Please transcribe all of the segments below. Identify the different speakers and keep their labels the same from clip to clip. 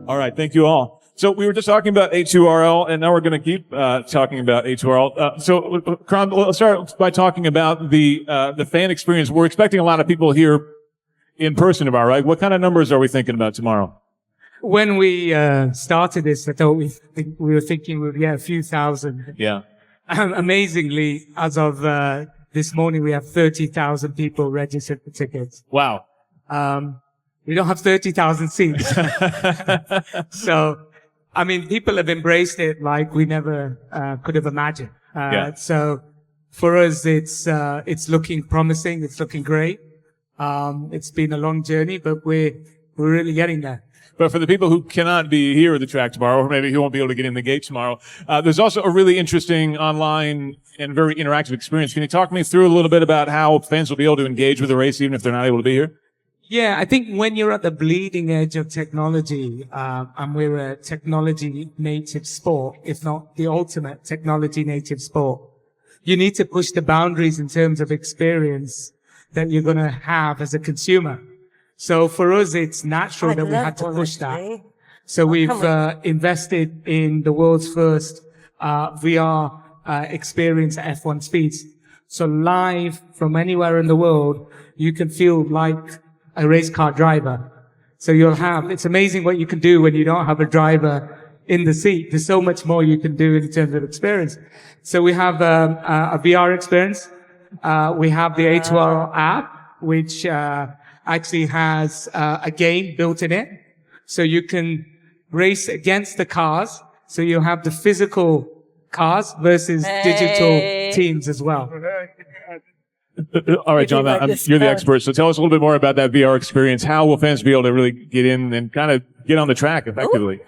Speaker 1: All right, thank you all. So we were just talking about A2RL, and now we're going to keep talking about A2RL. So, Khurram, let's start by talking about the fan experience. We're expecting a lot of people here in person tomorrow, right? What kind of numbers are we thinking about tomorrow?
Speaker 2: When we started this, I thought we were thinking we'd get a few thousand.
Speaker 1: Yeah.
Speaker 2: Amazingly, as of this morning, we have 30,000 people registered for tickets.
Speaker 1: Wow.
Speaker 2: We don't have 30,000 seats. So, I mean, people have embraced it like we never could have imagined. So for us, it's looking promising. It's looking great. It's been a long journey, but we're really getting there.
Speaker 1: But for the people who cannot be here at the track tomorrow, or maybe who won't be able to get in the gate tomorrow, there's also a really interesting online and very interactive experience. Can you talk me through a little bit about how fans will be able to engage with the race even if they're not able to be here?
Speaker 2: Yeah, I think when you're at the bleeding edge of technology, and we're a technology native sport, if not the ultimate technology native sport, you need to push the boundaries in terms of experience that you're going to have as a consumer. So for us, it's natural that we had to push that. So we've invested in the world's first VR experience at F1 speeds. So live from anywhere in the world, you can feel like a race car driver. So it's amazing what you can do when you don't have a driver in the seat. There's so much more you can do in terms of experience. So we have a VR experience. We have the A2R app, which actually has a game built in it. So you can race against the cars. So you have the physical cars versus digital teams as well.
Speaker 1: All right, John, you're the expert. So tell us a little bit more about that VR experience. How will fans be able to really get in and kind of get on the track effectively?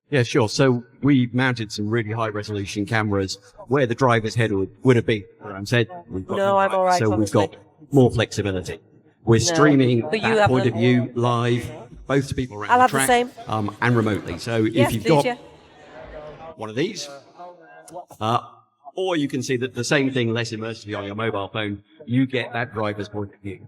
Speaker 3: Yeah, sure. So we mounted some really high resolution cameras where the driver's head would have been. I'm said we've got
Speaker 4: I'm all right.
Speaker 3: So we've got more flexibility. We're streaming that point of view live, both to people around the track and remotely. So if you've got one of these, or you can see that the same thing less immersively on your mobile phone, you get that driver's point of view.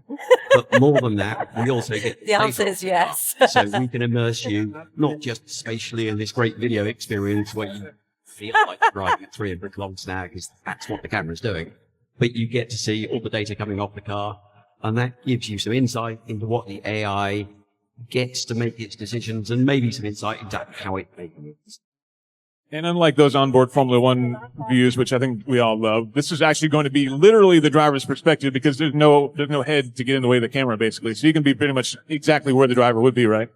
Speaker 3: But more than that, we also get
Speaker 4: the answer is yes.
Speaker 3: So we can immerse you not just spatially in this great video experience where you feel like you're driving at 300 kilometers an hour because that's what the camera's doing, but you get to see all the data coming off the car, and that gives you some insight into what the AI gets to make its decisions, and maybe some insight into how it makes it.
Speaker 1: And unlike those onboard Formula One views, which I think we all love, this is actually going to be literally the driver's perspective because there's no head to get in the way of the camera, basically. So you can be pretty much exactly where the driver would be, right?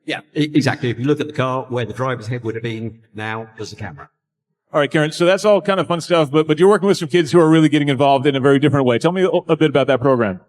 Speaker 3: Yeah, exactly. If you look at the car, where the driver's head would have been, now there's the camera.
Speaker 1: All right, Karen. So that's all kind of fun stuff, but you're working with some kids who are really getting involved in a very different way. Tell me a bit about that program.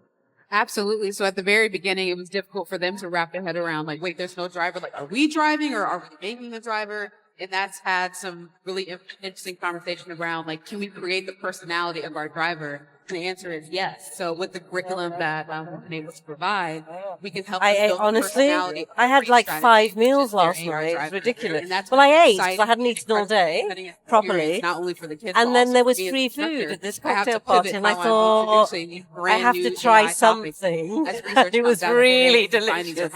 Speaker 5: Absolutely. So at the very beginning, it was difficult for them to wrap their head around, like, wait, there's no driver. Like, are we driving or are we making a driver? And that's had some really interesting conversation around, like, can we create the personality of our driver? And the answer is yes. So with the curriculum that we've been able to provide, we can help them build personality.
Speaker 4: I had like 5 meals last night. It's ridiculous. Well, I ate because I hadn't eaten all day properly.
Speaker 5: Not only for the kids,
Speaker 4: and then there was free food at this cocktail party, and I thought I have to try something. It was really delicious.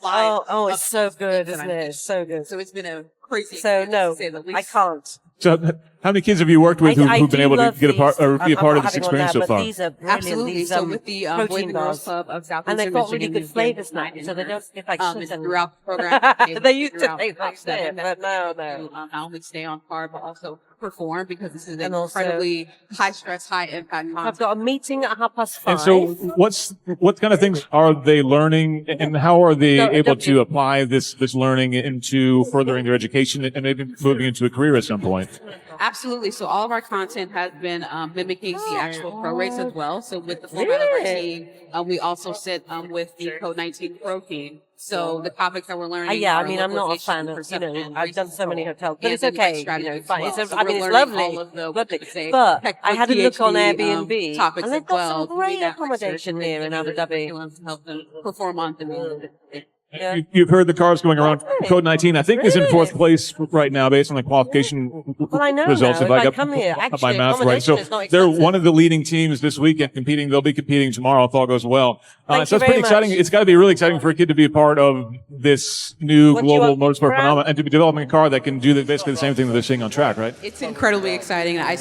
Speaker 4: Oh, it's so good, isn't it? It's so good.
Speaker 5: So it's been a crazy.
Speaker 4: So no, I can't.
Speaker 1: So how many kids have you worked with who've been able to get a part or be a part of this experience so far?
Speaker 4: These are brilliant.
Speaker 5: Absolutely. So with the Boys and Girls Club of Southeastern Michigan,
Speaker 4: and they've got really good flavors now, so they don't get like shit.
Speaker 5: Throughout the program,
Speaker 4: they used to taste like shit, but no.
Speaker 5: Not only stay on par, but also perform because this is an incredibly high stress, high impact content.
Speaker 4: I've got a meeting at 5:30.
Speaker 1: And so what kind of things are they learning and how are they able to apply this learning into furthering their education and maybe moving into a career at some point?
Speaker 5: Absolutely. So all of our content has been mimicking the actual pro race as well. So with the format of our team, we also sit with the Code 19 Pro team. So the topics that we're learning.
Speaker 4: Yeah, I mean, I'm not a fan of, I've done so many hotels, but it's okay. Fine. It's lovely. But I had a look on Airbnb, and they've got some great accommodation here in Abu Dhabi.
Speaker 5: To help them perform on demand.
Speaker 4: Yeah.
Speaker 1: You've heard the cars going around.
Speaker 4: Okay.
Speaker 1: Code 19, I think, is in
Speaker 4: Really?
Speaker 1: fourth place right now based on the qualification
Speaker 4: Well, I know
Speaker 1: results.
Speaker 4: now.
Speaker 1: If I
Speaker 4: If I
Speaker 1: got
Speaker 4: come here,
Speaker 1: my
Speaker 4: actually,
Speaker 1: math right. So
Speaker 4: accommodation is not
Speaker 1: they're
Speaker 4: expensive.
Speaker 1: one of the leading teams this weekend competing. They'll be competing tomorrow if all goes well.
Speaker 4: Thank
Speaker 1: So
Speaker 4: you
Speaker 1: it's pretty
Speaker 4: very
Speaker 1: exciting.
Speaker 4: much.
Speaker 1: It's got to be really exciting for a kid to be a part of this new
Speaker 4: What do you
Speaker 1: global
Speaker 4: want,
Speaker 1: motorsport
Speaker 4: Khurram?
Speaker 1: phenomenon and to be developing a car that can do basically the same thing that they're seeing on track, right?
Speaker 5: It's incredibly exciting. I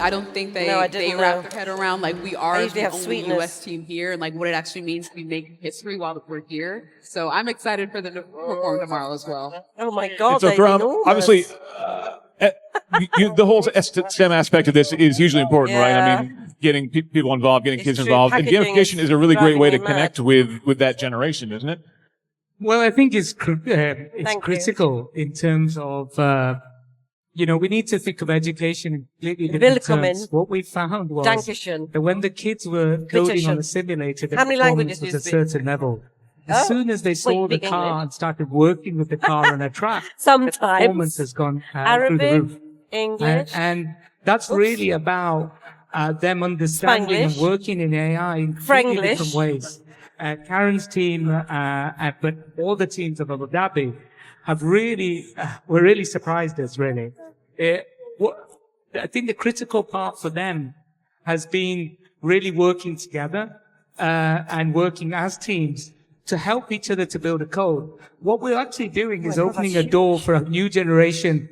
Speaker 5: don't think
Speaker 4: No, I
Speaker 5: they
Speaker 4: didn't
Speaker 5: wrap
Speaker 4: know.
Speaker 5: their head around like we
Speaker 4: I
Speaker 5: are
Speaker 4: usually
Speaker 5: the
Speaker 4: have
Speaker 5: only
Speaker 4: sweetness.
Speaker 5: US team here and like what it actually means to be making history while we're here. So I'm excited for them to perform tomorrow as well.
Speaker 4: Oh my God!
Speaker 1: And so,
Speaker 4: they're
Speaker 1: Khurram,
Speaker 4: enormous.
Speaker 1: obviously, the whole STEM aspect of this is hugely important, right?
Speaker 4: Yeah.
Speaker 1: I mean, getting people involved, getting
Speaker 4: It's
Speaker 1: kids
Speaker 4: true.
Speaker 1: involved, and
Speaker 4: Packaging
Speaker 1: gamification
Speaker 4: is
Speaker 1: is a really great
Speaker 4: driving
Speaker 1: way to
Speaker 4: me mad.
Speaker 1: connect with that generation, isn't it?
Speaker 2: Well, I think it's
Speaker 4: Thank you.
Speaker 2: critical in terms of, we need to think of education in completely different
Speaker 4: Willkommen.
Speaker 2: terms. What we found was
Speaker 4: Dankeschön.
Speaker 2: that when the kids were coding on
Speaker 4: Bitteschön.
Speaker 2: the simulator, the
Speaker 4: How many
Speaker 2: performance
Speaker 4: languages
Speaker 2: was
Speaker 4: do
Speaker 2: a
Speaker 4: you speak?
Speaker 2: certain level. As
Speaker 4: Oh,
Speaker 2: soon as they saw the
Speaker 4: speak
Speaker 2: car
Speaker 4: English.
Speaker 2: and started working with the car on a track, the performance
Speaker 4: Sometimes
Speaker 2: has gone through the
Speaker 4: Arabic,
Speaker 2: roof.
Speaker 4: English.
Speaker 2: And that's really about them understanding and
Speaker 4: Spanglish.
Speaker 2: working in AI in completely
Speaker 4: Franglish.
Speaker 2: different ways. Karen's team, but all the teams of Abu Dhabi have really, were really surprised us, really. I think the critical part for them has been really working together and working as teams to help each other to build a code. What we're actually doing is opening a door for a new generation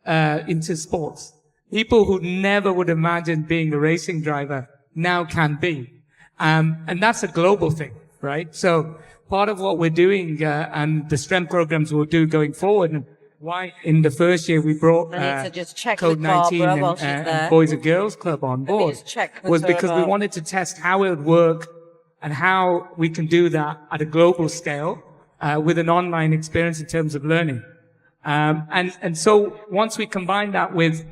Speaker 2: into sports. People who never would imagine being a racing driver now can be. And that's a global thing, right? So part of what we're doing and the strength programs we'll do going forward, and why in the first year we brought
Speaker 4: I need to just check
Speaker 2: Code
Speaker 4: with
Speaker 2: 19
Speaker 4: Barbara while she's
Speaker 2: and
Speaker 4: there.
Speaker 2: Boys and Girls Club on
Speaker 4: me
Speaker 2: board
Speaker 4: just check with
Speaker 2: was
Speaker 4: her
Speaker 2: because we
Speaker 4: about-
Speaker 2: wanted to test how it would work and how we can do that at a global scale with an online experience in terms of learning. And so once we combine that with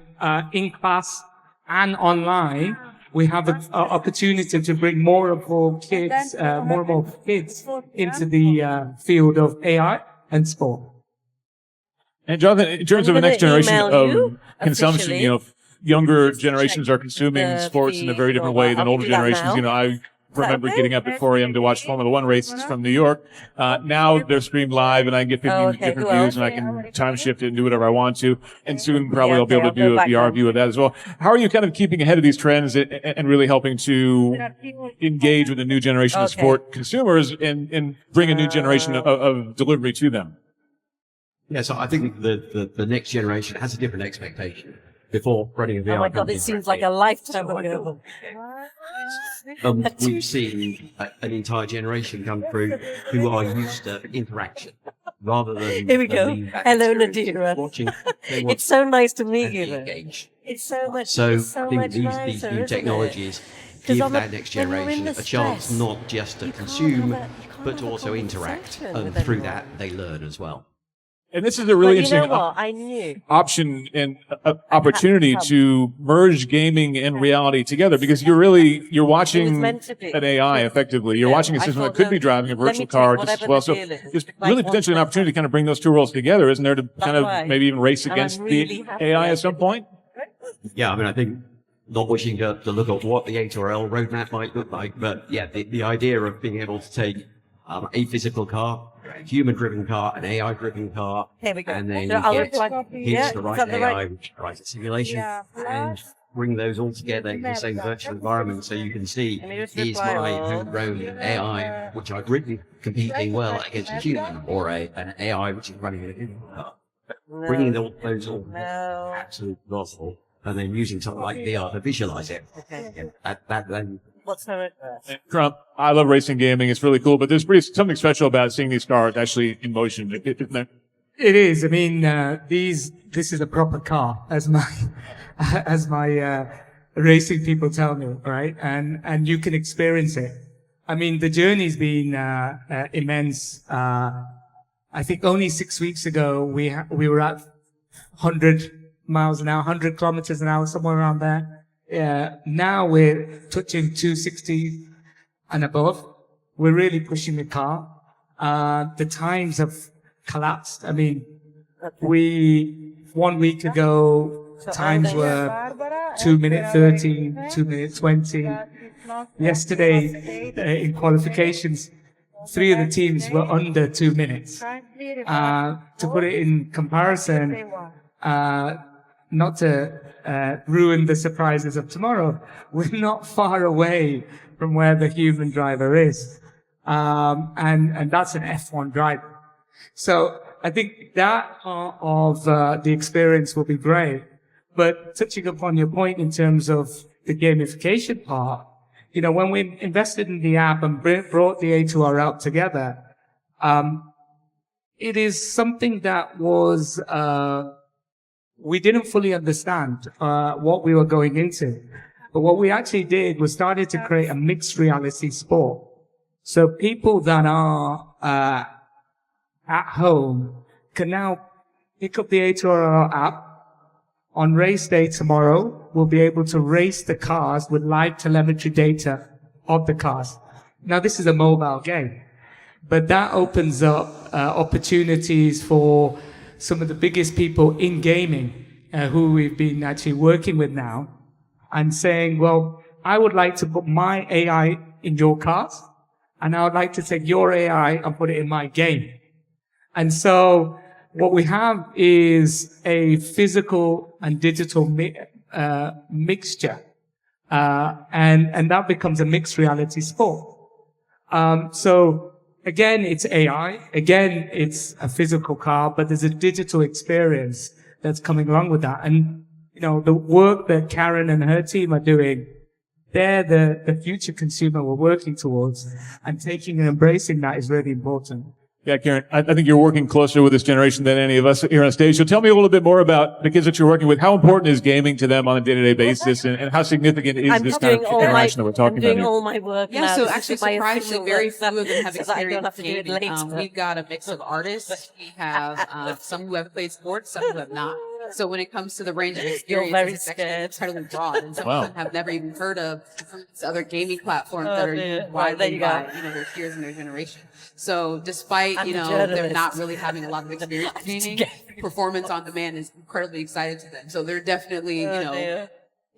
Speaker 2: in class and online, we have an opportunity to bring more and more kids into the field of AI and sport.
Speaker 1: And Jonathan, in terms
Speaker 4: I'm
Speaker 1: of the next
Speaker 4: gonna
Speaker 1: generation
Speaker 4: email you
Speaker 1: of consumption,
Speaker 4: officially.
Speaker 1: Younger generations are consuming
Speaker 4: the
Speaker 1: sports in a
Speaker 4: feed
Speaker 1: very different
Speaker 4: or
Speaker 1: way
Speaker 4: what.
Speaker 1: than
Speaker 4: I'll
Speaker 1: older
Speaker 4: do that
Speaker 1: generations.
Speaker 4: now.
Speaker 1: I remember
Speaker 4: okay?
Speaker 1: getting up at 4 a.m. to watch Formula One races from New York. Now they're streamed live and I get 50
Speaker 4: okay.
Speaker 1: different
Speaker 4: Who
Speaker 1: views
Speaker 4: else?
Speaker 1: and I can time shift it and do whatever I want to. And soon probably
Speaker 4: Yeah,
Speaker 1: I'll be able to
Speaker 4: okay, I'll
Speaker 1: do
Speaker 4: go
Speaker 1: a
Speaker 4: back
Speaker 1: VR
Speaker 4: then.
Speaker 1: view of that as well. How are you kind of keeping ahead of these trends and really helping to engage with the new generation of
Speaker 4: Okay.
Speaker 1: sport consumers and bring a new generation of delivery to them?
Speaker 3: Yeah, so I think the next generation has a different expectation. Before running a VR
Speaker 4: Oh my God!
Speaker 3: company,
Speaker 4: It seems like a lifetime ago.
Speaker 3: we've seen an entire generation come through who are used to interaction rather than
Speaker 4: Here we go.
Speaker 3: than the
Speaker 4: Hello,
Speaker 3: experience of
Speaker 4: Nadira.
Speaker 3: watching. They want
Speaker 4: It's so nice to
Speaker 3: to
Speaker 4: meet
Speaker 3: be
Speaker 4: you. though.
Speaker 3: engaged.
Speaker 4: It's so much.
Speaker 3: So
Speaker 4: it's so
Speaker 3: I think
Speaker 4: much
Speaker 3: these
Speaker 4: nicer,
Speaker 3: new
Speaker 4: isn't
Speaker 3: technologies
Speaker 4: 'Cause
Speaker 3: give
Speaker 4: on the-
Speaker 3: that next
Speaker 4: when you're in
Speaker 3: generation
Speaker 4: the
Speaker 3: a chance
Speaker 4: stress,
Speaker 3: not just to
Speaker 4: you can't
Speaker 3: consume,
Speaker 4: have a- you can't
Speaker 3: but
Speaker 4: have
Speaker 3: to
Speaker 4: a
Speaker 3: also interact.
Speaker 4: conversation
Speaker 3: And
Speaker 4: with
Speaker 3: through
Speaker 4: anyone.
Speaker 3: that, they learn as well.
Speaker 1: And this is a really
Speaker 4: But you
Speaker 1: interesting
Speaker 4: know what? I knew.
Speaker 1: option and opportunity to merge gaming and reality together because you're watching
Speaker 4: meant to be.
Speaker 1: an AI effectively. You're
Speaker 4: Yeah,
Speaker 1: watching a
Speaker 4: I
Speaker 1: system that
Speaker 4: thought,
Speaker 1: could be
Speaker 4: no,
Speaker 1: driving a
Speaker 4: let me
Speaker 1: virtual
Speaker 4: take
Speaker 1: car just as
Speaker 4: whatever
Speaker 1: well.
Speaker 4: the
Speaker 1: So
Speaker 4: deal is.
Speaker 1: it's
Speaker 4: Like
Speaker 1: really
Speaker 4: one
Speaker 1: potentially an
Speaker 4: person.
Speaker 1: opportunity to kind of bring those two worlds together, isn't there? To kind of
Speaker 4: right.
Speaker 1: maybe even race
Speaker 4: And
Speaker 1: against
Speaker 4: I'm really
Speaker 1: the
Speaker 4: happy
Speaker 1: AI
Speaker 4: I
Speaker 1: at some point.
Speaker 3: Yeah, I mean, I think not wishing to look at what the A2RL roadmap might look like, but yeah, the idea of being able to take a physical car, a human-driven car, an AI-driven car,
Speaker 4: Here we go.
Speaker 3: and then
Speaker 4: So I'll
Speaker 3: get
Speaker 4: reply-
Speaker 3: here's
Speaker 4: Yeah,
Speaker 3: the
Speaker 4: is
Speaker 3: right
Speaker 4: that the
Speaker 3: AI,
Speaker 4: right-
Speaker 3: which drives a simulation, and bring those all together in the same virtual environment so you can see
Speaker 4: Let me just
Speaker 3: is
Speaker 4: reply
Speaker 3: my
Speaker 4: all.
Speaker 3: homegrown AI, which I've written, competing well against a human, or an AI which is running in a human car. Bringing those all
Speaker 4: No.
Speaker 3: absolute gospel, and then using something like VR to visualize it.
Speaker 4: Okay.
Speaker 3: Yeah, that then
Speaker 4: What's her address?
Speaker 1: Trump, I love racing gaming. It's really cool, but there's something special about seeing these cars actually in motion, isn't there?
Speaker 2: It is. I mean, this is a proper car, as my racing people tell me, right? And you can experience it. I mean, the journey's been immense. I think only 6 weeks ago we were at 100 miles an hour, 100 kilometers an hour, somewhere around there. Now we're touching 260 and above. We're really pushing the car. The times have collapsed. I mean, 1 week ago, times were 2 minute 30, 2 minute 20. Yesterday, in qualifications, 3 of the teams were under 2 minutes. To put it in comparison, not to ruin the surprises of tomorrow, we're not far away from where the human driver is. And that's an F1 driver. So I think that part of the experience will be great. But touching upon your point in terms of the gamification part, you know, when we invested in the app and brought the A2RL together, it is something that was, we didn't fully understand what we were going into. But what we actually did was started to create a mixed reality sport. So people that are at home can now pick up the A2RL app. On race day tomorrow, we'll be able to race the cars with live telemetry data of the cars. Now, this is a mobile game, but that opens up opportunities for some of the biggest people in gaming who we've been actually working with now and saying, well, I would like to put my AI in your cars, and I would like to take your AI and put it in my game. And so what we have is a physical and digital mixture. And that becomes a mixed reality sport. So again, it's AI. Again, it's a physical car, but there's a digital experience that's coming along with that. And, you know, the work that Karen and her team are doing, they're the future consumer we're working towards, and taking and embracing that is really important.
Speaker 1: Yeah, Karen, I think you're working closer with this generation than any of us here on stage. So tell me a little bit more about the kids that you're working with. How important is gaming to them on a day-to-day basis, and how significant is this kind of interaction that we're talking about here?
Speaker 4: I'm doing all my work now.
Speaker 5: So
Speaker 4: This
Speaker 5: actually,
Speaker 4: is my
Speaker 5: surprisingly,
Speaker 4: official
Speaker 5: very
Speaker 4: work
Speaker 5: few of them have
Speaker 4: so that I don't have
Speaker 5: experienced
Speaker 4: to do it
Speaker 5: gaming.
Speaker 4: later.
Speaker 5: We've got a mix of artists. We have some who have played sports, some who have not. So when it comes to the range of experience,
Speaker 4: very
Speaker 5: it's actually
Speaker 4: scared.
Speaker 5: incredibly broad. And some
Speaker 1: Wow.
Speaker 5: of them have never even heard of these other gaming platforms
Speaker 4: Oh,
Speaker 5: that are
Speaker 4: dear.
Speaker 5: used
Speaker 4: Right, there
Speaker 5: widely
Speaker 4: you
Speaker 5: by,
Speaker 4: go.
Speaker 5: you know, their peers in their generation. So despite,
Speaker 4: I'm
Speaker 5: you
Speaker 4: a
Speaker 5: know, they're
Speaker 4: journalist.
Speaker 5: not really having a lot of experience
Speaker 4: I'm
Speaker 5: gaming,
Speaker 4: scared.
Speaker 5: performance on demand is incredibly exciting to them. So they're definitely, you know,
Speaker 4: dear.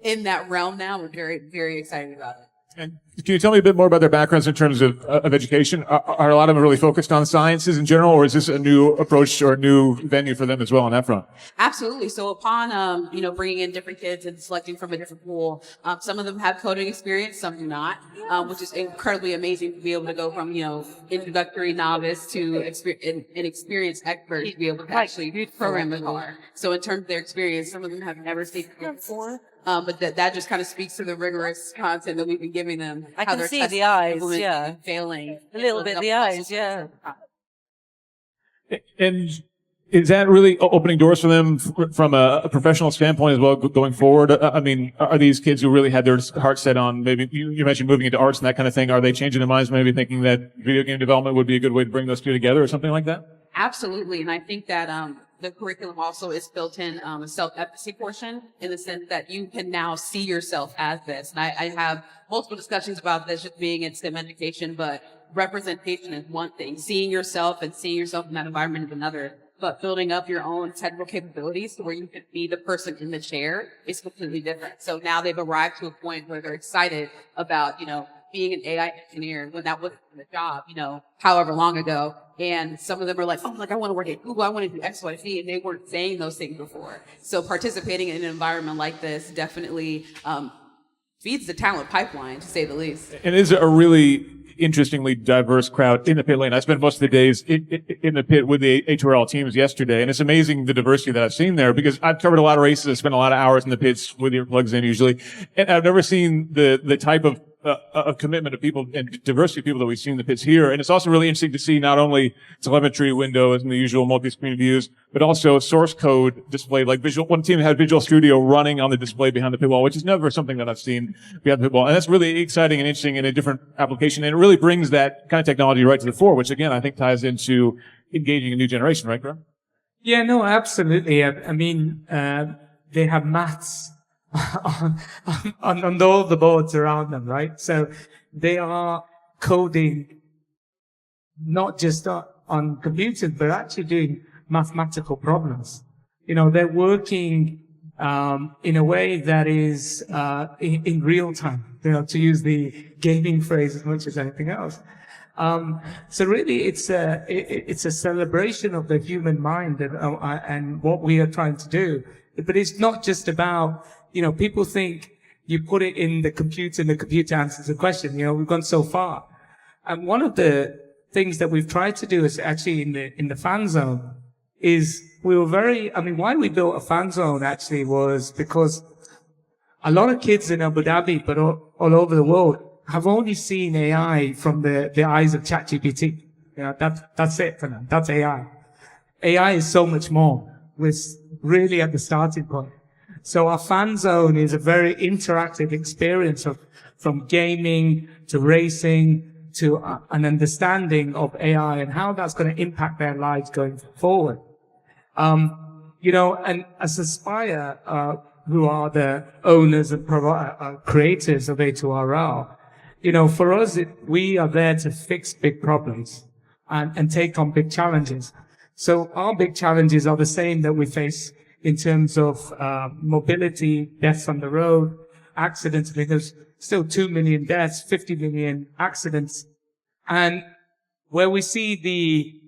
Speaker 5: in that realm now. We're very, very excited about it.
Speaker 1: And can you tell me a bit more about their backgrounds in terms of education? Are a lot of them really focused on sciences in general, or is this a new approach or a new venue for them as well on that front?
Speaker 5: Absolutely. So upon, you know, bringing in different kids and selecting from a different pool, some of them have coding experience, some do not, which is incredibly amazing to be able to go from, you know, introductory novice to an experienced expert to be able to actually program a car. So in terms of their experience, some of them have never seen it before. But that just kind of speaks to the rigorous content that we've been giving them.
Speaker 4: I
Speaker 5: how
Speaker 4: can
Speaker 5: they're
Speaker 4: see
Speaker 5: testing,
Speaker 4: the eyes,
Speaker 5: implementing,
Speaker 4: yeah.
Speaker 5: failing.
Speaker 4: A little bit the eyes, yeah.
Speaker 1: And is that really opening doors for them from a professional standpoint as well going forward? I mean, are these kids who really had their heart set on maybe, you mentioned moving into arts and that kind of thing, are they changing their minds, maybe thinking that video game development would be a good way to bring those two together or something like that?
Speaker 5: Absolutely. And I think that the curriculum also is built in a self-efficacy portion in the sense that you can now see yourself as this. And I have multiple discussions about this just being in STEM education, but representation is one thing. Seeing yourself and seeing yourself in that environment is another. But building up your own technical capabilities to where you can be the person in the chair is completely different. So now they've arrived to a point where they're excited about, you know, being an AI engineer when that wasn't the job, you know, however long ago. And some of them are like, oh, like I want to work at Google, I want to do X, Y, Z, and they weren't saying those things before. So participating in an environment like this definitely feeds the talent pipeline, to say the least.
Speaker 1: And is a really interestingly diverse crowd in the pit lane. I spent most of the days in the pit with the A2RL teams yesterday, and it's amazing the diversity that I've seen there because I've covered a lot of races. I spent a lot of hours in the pits with earplugs in usually, and I've never seen the type of commitment of people and diversity of people that we've seen in the pits here. And it's also really interesting to see not only telemetry windows and the usual multi-screen views, but also source code displayed, like one team had Visual Studio running on the display behind the pit wall, which is never something that I've seen behind the pit wall. And that's really exciting and interesting in a different application. And it really brings that kind of technology right to the fore, which again, I think ties into engaging a new generation, right, Khurram?
Speaker 2: Yeah, no, absolutely. I mean, they have maths on all the boards around them, right? So they are coding not just on computers, but actually doing mathematical problems. You know, they're working in a way that is in real time, you know, to use the gaming phrase as much as anything else. So really, it's a celebration of the human mind and what we are trying to do. But it's not just about, people think you put it in the computer and the computer answers the question. We've gone so far. And one of the things that we've tried to do is actually in the fan zone is why we built a fan zone actually was because a lot of kids in Abu Dhabi, but all over the world, have only seen AI from the eyes of ChatGPT. That's it for them. That's AI. AI is so much more. We're really at the starting point. So our fan zone is a very interactive experience from gaming to racing to an understanding of AI and how that's going to impact their lives going forward. And as Aspire, who are the owners and creators of A2RL, for us, we are there to fix big problems and take on big challenges. So our big challenges are the same that we face in terms of mobility, deaths on the road, accidents. I mean, there's still 2 million deaths, 50 million accidents. And where we see the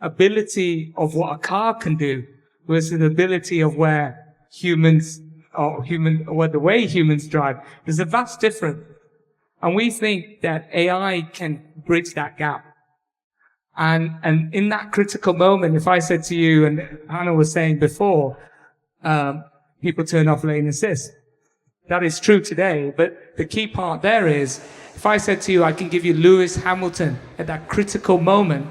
Speaker 2: ability of what a car can do versus the ability of where the way humans drive, there's a vast difference. And we think that AI can bridge that gap. And in that critical moment, if I said to you, and Hannah was saying before, people turn off lane assist. That is true today, but the key part there is, if I said to you, I can give you Lewis Hamilton at that critical moment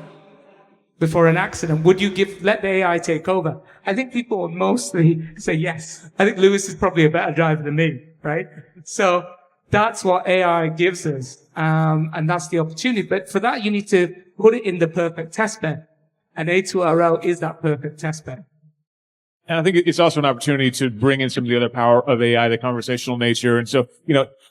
Speaker 2: before an accident, would you let the AI take over? I think people would mostly say yes. I think Lewis is probably a better driver than me, right? So that's what AI gives us, and that's the opportunity. But for that, you need to put it in the perfect test bed, and A2RL is that perfect test bed.
Speaker 1: And I think it's also an opportunity to bring in some of the other power of AI, the conversational nature. And so,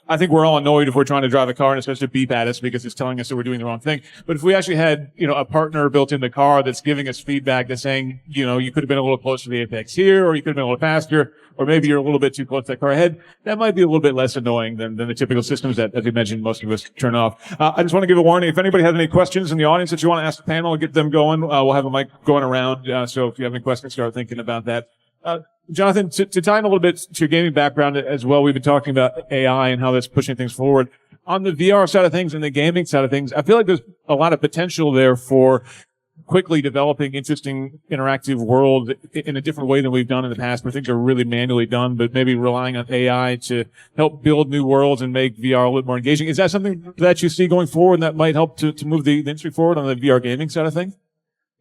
Speaker 1: I think we're all annoyed if we're trying to drive a car and it's supposed to beep at us because it's telling us that we're doing the wrong thing. But if we actually had, a partner built in the car that's giving us feedback that's saying, you could have been a little closer to the apex here, or you could have been a little faster, or maybe you're a little bit too close to that car ahead, that might be a little bit less annoying than the typical systems that, as you mentioned, most of us turn off. I just want to give a warning. If anybody has any questions in the audience that you want to ask the panel, get them going. We'll have a mic going around. So if you have any questions, start thinking about that. Jonathan, to tie in a little bit to your gaming background as well, we've been talking about AI and how that's pushing things forward. On the VR side of things and the gaming side of things, I feel like there's a lot of potential there for quickly developing interesting interactive worlds in a different way than we've done in the past, where things are really manually done, but maybe relying on AI to help build new worlds and make VR a little more engaging. Is that something that you see going forward and that might help to move the industry forward on the VR gaming side of things?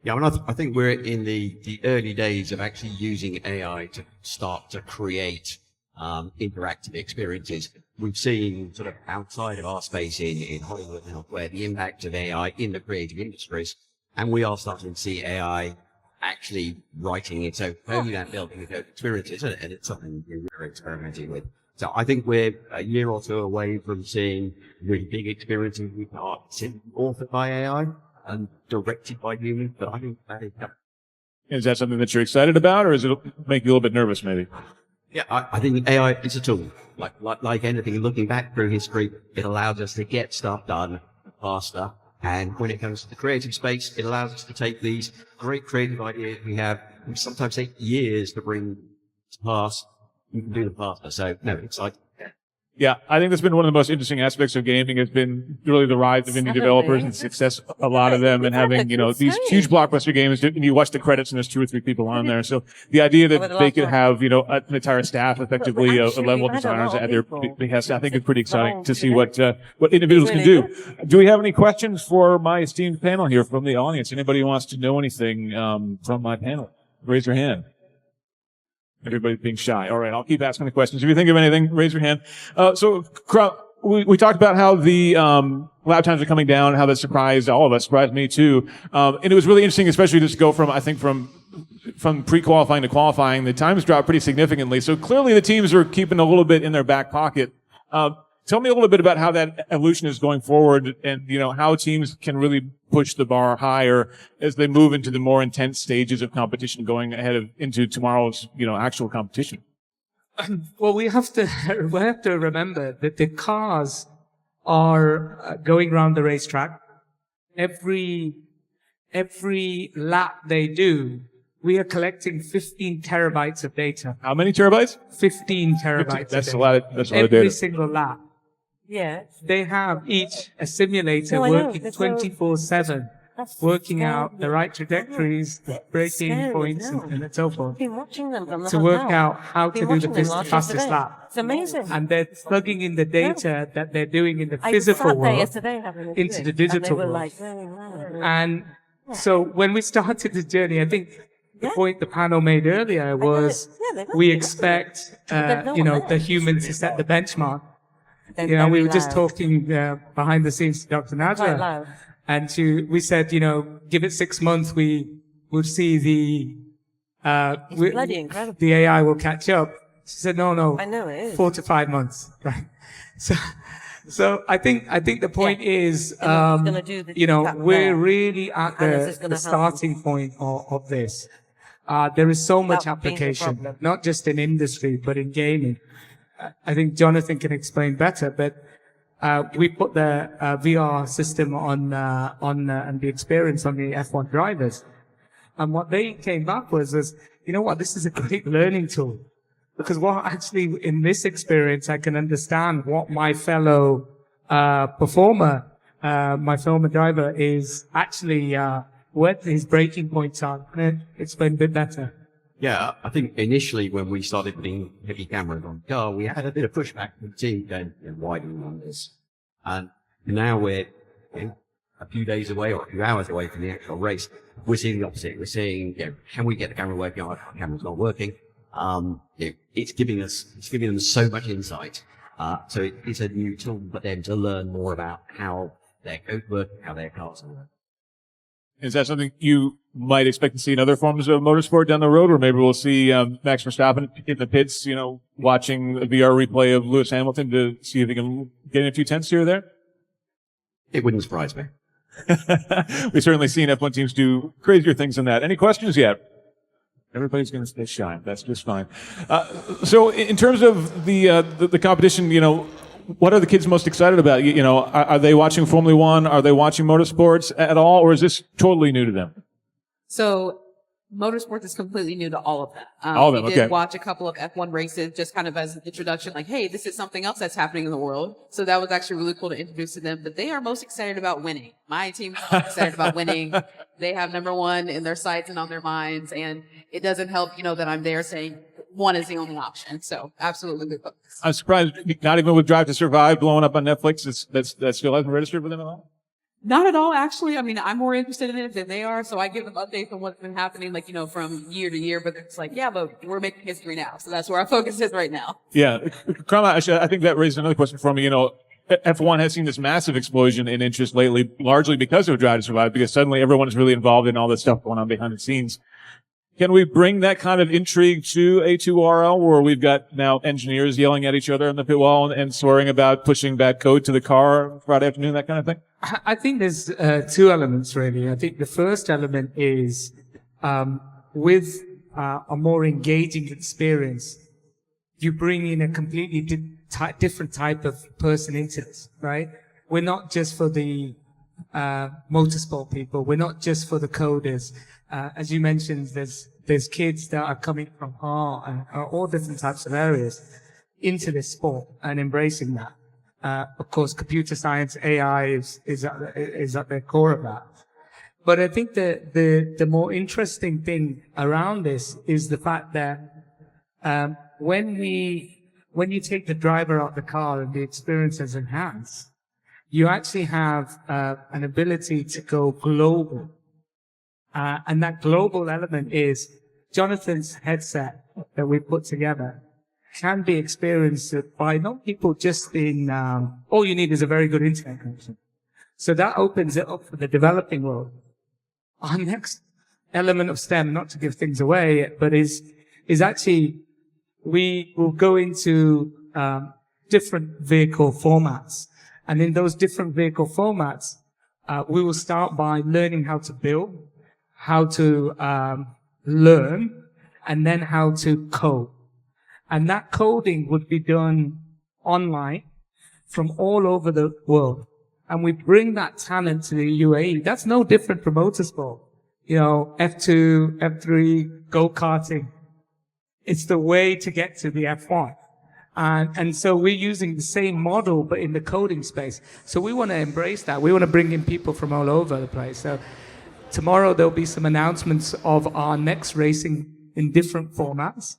Speaker 3: Yeah, I think we're in the early days of actually using AI to start to create interactive experiences. We've seen sort of outside of our space in Hollywood now, where the impact of AI in the creative industries, and we are starting to see AI actually writing its own code and building its own experiences, and it's something we're experimenting with. So I think we're a year or two away from seeing really big experiences which are authored by AI and directed by humans, but I think that is coming.
Speaker 1: Is that something that you're excited about, or does it make you a little bit nervous, maybe?
Speaker 3: Yeah, I think AI is a tool. Like anything, looking back through history, it allows us to get stuff done faster. And when it comes to the creative space, it allows us to take these great creative ideas we have, which sometimes take years to bring to pass. You can do them faster. So, no, it's like...
Speaker 1: Yeah, I think that's been one of the most interesting aspects of gaming has been really the rise of indie developers and success, a lot of them, and having, these huge blockbuster games, and you watch the credits and there's 2 or 3 people on there. So the idea that they could have, an entire staff, effectively, a level of designers at their behest, I think is pretty exciting to see what individuals can do. Do we have any questions for my esteemed panel here from the audience? Anybody who wants to know anything, from my panel? Raise your hand. Everybody's being shy. All right, I'll keep asking the questions. If you think of anything, raise your hand. So we talked about how the lab times are coming down, how that surprised all of us, surprised me too. And it was really interesting, especially just to go from pre-qualifying to qualifying. The times dropped pretty significantly. So clearly the teams are keeping a little bit in their back pocket. Tell me a little bit about how that evolution is going forward and, how teams can really push the bar higher as they move into the more intense stages of competition going into tomorrow's, actual competition.
Speaker 2: Well, we have to remember that the cars are going around the racetrack. every lap they do, we are collecting 15 terabytes of data.
Speaker 1: How many terabytes?
Speaker 2: 15 terabytes.
Speaker 1: That's a lot of data.
Speaker 2: Every single lap.
Speaker 4: Yeah.
Speaker 2: They have each a simulator
Speaker 4: No, I know.
Speaker 2: working
Speaker 4: There's
Speaker 2: 24/7,
Speaker 4: That's
Speaker 2: working
Speaker 4: scary.
Speaker 2: out the right trajectories, braking
Speaker 4: Scary,
Speaker 2: points,
Speaker 4: no.
Speaker 2: and so forth,
Speaker 4: I've been watching them from the
Speaker 2: to work
Speaker 4: hotel.
Speaker 2: out how
Speaker 4: Been
Speaker 2: to do the
Speaker 4: watching them last
Speaker 2: fastest
Speaker 4: yesterday.
Speaker 2: lap.
Speaker 4: It's amazing.
Speaker 2: And they're plugging in the data that they're doing in the
Speaker 4: I
Speaker 2: physical
Speaker 4: sat there
Speaker 2: world
Speaker 4: yesterday having a
Speaker 2: into
Speaker 4: drink,
Speaker 2: the digital
Speaker 4: and they were
Speaker 2: world.
Speaker 4: like, oh, wow.
Speaker 2: And so when we started the journey, I think the
Speaker 4: Yeah.
Speaker 2: point the panel made earlier was
Speaker 4: they're
Speaker 2: we
Speaker 4: lucky,
Speaker 2: expect,
Speaker 4: There's no
Speaker 2: you know,
Speaker 4: one
Speaker 2: the
Speaker 4: there.
Speaker 2: human to set the benchmark.
Speaker 4: They're
Speaker 2: You know, we
Speaker 4: very
Speaker 2: were just
Speaker 4: loud.
Speaker 2: talking behind the scenes to Dr.
Speaker 4: Quite
Speaker 2: Nadra,
Speaker 4: loud.
Speaker 2: and we said, you know, give it 6 months, we will see
Speaker 4: bloody incredible.
Speaker 2: the AI will catch up. She said, no,
Speaker 4: I know it is.
Speaker 2: 4 to 5 months, right? So I think the point is,
Speaker 4: gonna do the
Speaker 2: you know,
Speaker 4: that
Speaker 2: we're
Speaker 4: there.
Speaker 2: really at
Speaker 4: And this is
Speaker 2: the
Speaker 4: gonna
Speaker 2: starting point of this. There is so much
Speaker 4: Without being the
Speaker 2: application,
Speaker 4: problem.
Speaker 2: not just in industry, but in gaming. I think Jonathan can explain better, but we put the VR system on and the experience on the F1 drivers. And what they came back was, you know what, this is a great learning tool. Because what actually in this experience, I can understand what my fellow performer, my fellow driver is actually, what his braking points are. Can I explain a bit better?
Speaker 3: Yeah, I think initially when we started putting heavy cameras on the car, we had a bit of pushback from the team going, why do we want this? And now we're a few days away or a few hours away from the actual race. We're seeing the opposite. We're seeing, can we get the camera working? Our camera's not working. It's giving them so much insight. So it's a new tool for them to learn more about how their code works, how their cars work.
Speaker 1: Is that something you might expect to see in other forms of motorsport down the road, or maybe we'll see Max Verstappen in the pits, you know, watching a VR replay of Lewis Hamilton to see if he can get in a few tenths here or there?
Speaker 3: It wouldn't surprise me.
Speaker 1: We've certainly seen F1 teams do crazier things than that. Any questions yet? Everybody's going to stay shy. That's just fine. So in terms of the competition, you know, what are the kids most excited about? You know, are they watching Formula One? Are they watching motorsports at all? Or is this totally new to them?
Speaker 5: So motorsports is completely new to all of them.
Speaker 1: All of them,
Speaker 5: we did
Speaker 1: okay.
Speaker 5: watch a couple of F1 races just kind of as an introduction, like, hey, this is something else that's happening in the world. So that was actually really cool to introduce to them. But they are most excited about winning. My team is most excited about winning. They have number one in their sights and on their minds. And it doesn't help, you know, that I'm there saying one is the only option. So absolutely good focus.
Speaker 1: I'm surprised not even with Drive to Survive blowing up on Netflix, that still hasn't registered with them at all?
Speaker 5: Not at all, actually. I mean, I'm more interested in it than they are, so I give them updates on what's been happening, like, you know, from year to year, but it's like, yeah, but we're making history now, so that's where our focus is right now.
Speaker 1: Yeah. Khurram, I think that raised another question for me. You know, F1 has seen this massive explosion in interest lately, largely because of Drive to Survive, because suddenly everyone is really involved in all this stuff going on behind the scenes. Can we bring that kind of intrigue to A2RL, where we've got now engineers yelling at each other in the pit wall and swearing about pushing bad code to the car Friday afternoon, that kind of thing?
Speaker 2: I think there's two elements, really. I think the first element is with a more engaging experience, you bring in a completely different type of person into this, right? We're not just for the motorsport people. We're not just for the coders. As you mentioned, there's kids that are coming from art and all different types of areas into this sport and embracing that. Of course, computer science, AI is at the core of that. But I think the more interesting thing around this is the fact that when you take the driver out of the car and the experience is enhanced, you actually have an ability to go global. And that global element is Jonathan's headset that we put together can be experienced by not people just in, all you need is a very good internet connection. So that opens it up for the developing world. Our next element of STEM, not to give things away, but is actually, we will go into, different vehicle formats. And in those different vehicle formats, we will start by learning how to build, how to, learn, and then how to code. And that coding would be done online from all over the world. and we bring that talent to the UAE. That's no different from motorsport. You know, F2, F3, go-karting. It's the way to get to the F1. And so we're using the same model, but in the coding space. So we want to embrace that. We want to bring in people from all over the place. So tomorrow there'll be some announcements of our next racing in different formats,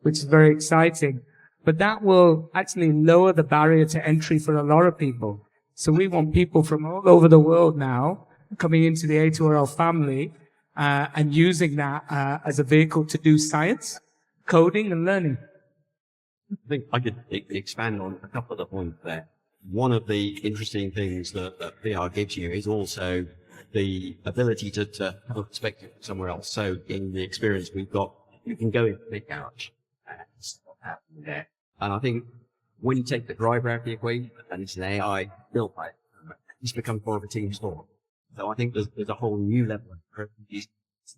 Speaker 2: which is very exciting. But that will actually lower the barrier to entry for a lot of people. So we want people from all over the world now coming into the A2RL family and using that as a vehicle to do science, coding, and learning.
Speaker 3: I think I could expand on a couple of the points there. One of the interesting things that VR gives you is also the ability to have a perspective somewhere else. So in the experience we've got, you can go into the big garage and see what's happening there. And I think when you take the driver out of the equation and it's an AI built by it, this becomes more of a team sport. So I think there's a whole new level of the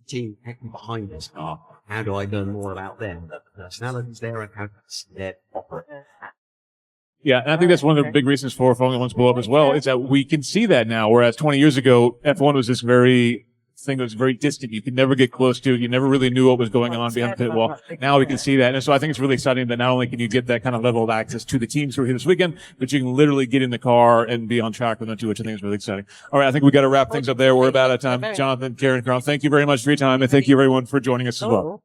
Speaker 3: team behind this car. How do I learn more about them? The personalities there and how they operate.
Speaker 1: Yeah, and I think that's one of the big reasons for Formula One's blow up as well, is that we can see that now, whereas 20 years ago, F1 was this very thing that was very distant. You could never get close to it. You never really knew what was going on behind the pit wall. Now we can see that. And so I think it's really exciting that not only can you get that kind of level of access to the teams who are here this weekend, but you can literally get in the car and be on track with them too, which I think is really exciting. All right, I think we got to wrap things up there. We're about out of time. Jonathan, Karen, Khurram, thank you very much for your time, and thank you everyone for joining us as well.